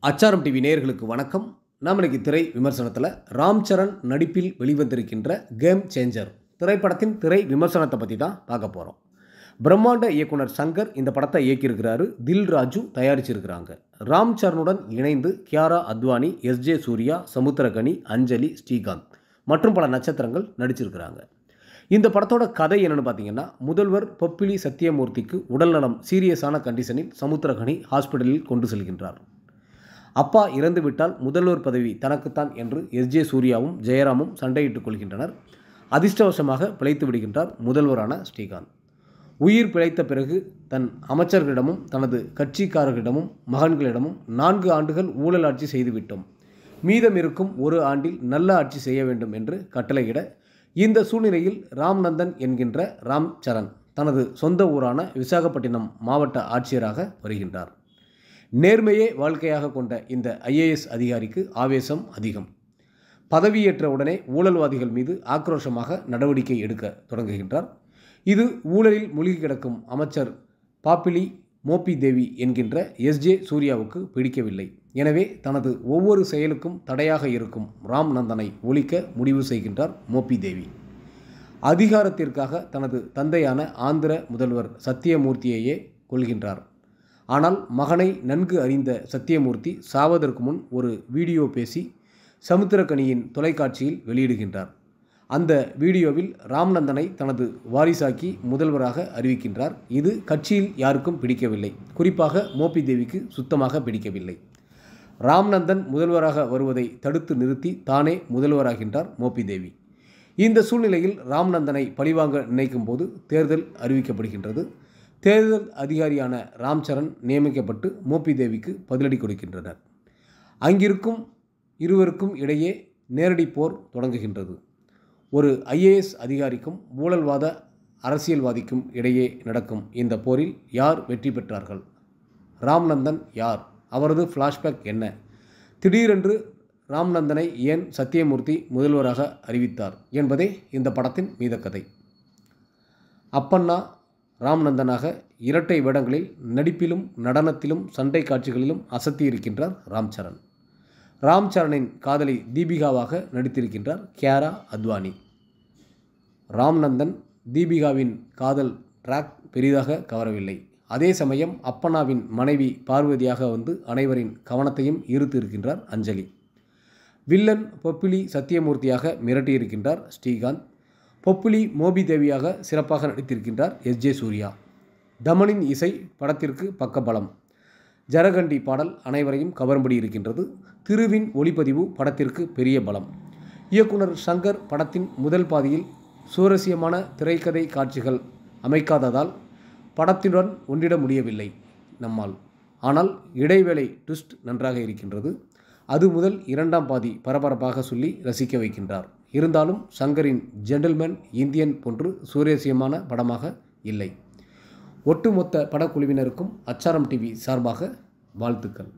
அச்சாரம் டிவி நேயர்களுக்கு வணக்கம். நாம் இன்னைக்கு திரை விமர்சனத்தில் ராம் சரண் நடிப்பில் வெளிவந்திருக்கின்ற கேம் சேஞ்சர் திரைப்படத்தின் திரை விமர்சனத்தை பற்றி தான் பார்க்க போகிறோம். பிரம்மாண்ட இயக்குனர் சங்கர் இந்த படத்தை இயக்கியிருக்கிறாரு. தில் ராஜு தயாரிச்சிருக்கிறாங்க. ராம் சரணுடன் இணைந்து கியாரா அத்வானி, எஸ்ஜே சூர்யா, சமுத்திரகனி, அஞ்சலி, ஸ்ரீகாந்த் மற்றும் பல நட்சத்திரங்கள் நடிச்சிருக்கிறாங்க. இந்த படத்தோட கதை என்னென்னு பார்த்தீங்கன்னா, முதல்வர் பொப்பிலி சத்தியமூர்த்திக்கு உடல்நலம் சீரியஸான கண்டிஷனில் சமுத்திரகனி ஹாஸ்பிட்டலில் கொண்டு செல்கின்றார். அப்பா இறந்துவிட்டால் முதல்வர் பதவி தனக்குத்தான் என்று எஸ்ஜே சூர்யாவும் ஜெயராமும் சண்டையிட்டுக் கொள்கின்றனர். அதிர்ஷ்டவசமாக பிழைத்து விடுகின்றார் முதல்வரான ஸ்ரீகாந்த். உயிர் பிழைத்த பிறகு தன் அமைச்சர்களிடமும் தனது கட்சிக்காரர்களிடமும் மகன்களிடமும் 4 ஆண்டுகள் ஊழல் ஆட்சி செய்துவிட்டோம், மீதம் இருக்கும் 1 ஆண்டில் நல்ல ஆட்சி செய்ய வேண்டும் என்று கட்டளையிட, இந்த சூழ்நிலையில் ராம்நந்தன் என்கின்ற ராம் சரண் தனது சொந்த ஊரான விசாகப்பட்டினம் மாவட்ட ஆட்சியராக வருகின்றார். நேர்மையே வாழ்க்கையாக கொண்ட இந்த IAS அதிகாரிக்கு ஆவேசம் அதிகம். பதவியேற்ற உடனே ஊழல்வாதிகள் மீது ஆக்ரோஷமாக நடவடிக்கை எடுக்க தொடங்குகின்றார். இது ஊழலில் மூழ்கி கிடக்கும் அமைச்சர் பாப்பிலி மோபி தேவி என்கின்ற எஸ்ஜே சூர்யாவுக்கு பிடிக்கவில்லை. எனவே தனது ஒவ்வொரு செயலுக்கும் தடையாக இருக்கும் ராம்நந்தனை ஒழிக்க முடிவு செய்கின்றார் மோபி தேவி. அதிகாரத்திற்காக தனது தந்தையான ஆந்திர முதல்வர் சத்தியமூர்த்தியையே கொள்கின்றார். ஆனால் மகனை நன்கு அறிந்த சத்தியமூர்த்தி சாவதற்கு முன் ஒரு வீடியோ பேசி சமுத்திரகனியின் தொலைக்காட்சியில் வெளியிடுகின்றார். அந்த வீடியோவில் ராம்நந்தனை தனது வாரிசாக்கி முதல்வராக அறிவிக்கின்றார். இது கட்சியில் யாருக்கும் பிடிக்கவில்லை. குறிப்பாக மோபி தேவிக்கு சுத்தமாக பிடிக்கவில்லை. ராம்நந்தன் முதல்வராக வருவதை தடுத்து நிறுத்தி தானே முதல்வராகின்றார் மோபி தேவி. இந்த சூழ்நிலையில் ராம்நந்தனை பழிவாங்க நினைக்கும் போது தேர்தல் அறிவிக்கப்படுகின்றது. தேர்தல் அதிகாரியான ராம் சரண் நியமிக்கப்பட்டு மோபி தேவிக்கு பதிலடி கொடுக்கின்றனர். அங்கிருக்கும் இருவருக்கும் இடையே நேரடி போர் தொடங்குகின்றது. ஒரு IAS அதிகாரிக்கும் ஊழல்வாத அரசியல்வாதிக்கும் இடையே நடக்கும் இந்த போரில் யார் வெற்றி பெற்றார்கள்? ராம்நந்தன் யார்? அவரது ஃப்ளாஷ்பேக் என்ன? திடீரென்று ராம்நந்தனை ஏன் சத்தியமூர்த்தி முதல்வராக அறிவித்தார் என்பதே இந்த படத்தின் மீதக்கதை. அப்பண்ணா ராம்நந்தனாக இரட்டை வேடங்களில் நடிப்பிலும் நடனத்திலும் சண்டை காட்சிகளிலும் அசத்தியிருக்கின்றார் ராம் சரண். ராம் சரணின் காதலி தீபிகாவாக நடித்திருக்கின்றார் கியாரா அத்வானி. ராம்நந்தன் தீபிகாவின் காதல் ட்ராக் பெரிதாக கவரவில்லை. அதே சமயம் அப்பண்ணாவின் மனைவி பார்வதியாக வந்து அனைவரின் கவனத்தையும் ஈர்த்து இருக்கின்றார் அஞ்சலி. வில்லன் பொப்பிலி சத்தியமூர்த்தியாக மிரட்டியிருக்கின்றார் ஸ்ரீகாந்த். பொப்பிலி மோபி தேவியாக சிறப்பாக நடித்திருக்கின்றார் எஸ்ஜே சூர்யா. தமனின் இசை படத்திற்கு பக்கபலம். ஜரகண்டி பாடல் அனைவரையும் கவரும்படி இருக்கின்றது. திருவின் ஒளிப்பதிவு படத்திற்கு பெரிய பலம். இயக்குனர் சங்கர் படத்தின் முதல் பாதியில் சுவாரஸ்யமான திரைக்கதை காட்சிகள் அமைக்காததால் படத்துடன் ஒன்றிட முடியவில்லை நம்மால். ஆனால் இடைவேளை ட்விஸ்ட் நன்றாக இருக்கின்றது. அது முதல் 2ஆம் பாதி பரபரப்பாக சொல்லி ரசிக்க வைக்கின்றார். இருந்தாலும் சங்கரின் ஜென்டில்மேன் இந்தியன் போன்று சுவாரஸ்யமான படமாக இல்லை. ஒட்டுமொத்த படக்குழுவினருக்கும் அச்சாரம் டிவி சார்பாக வாழ்த்துக்கள்.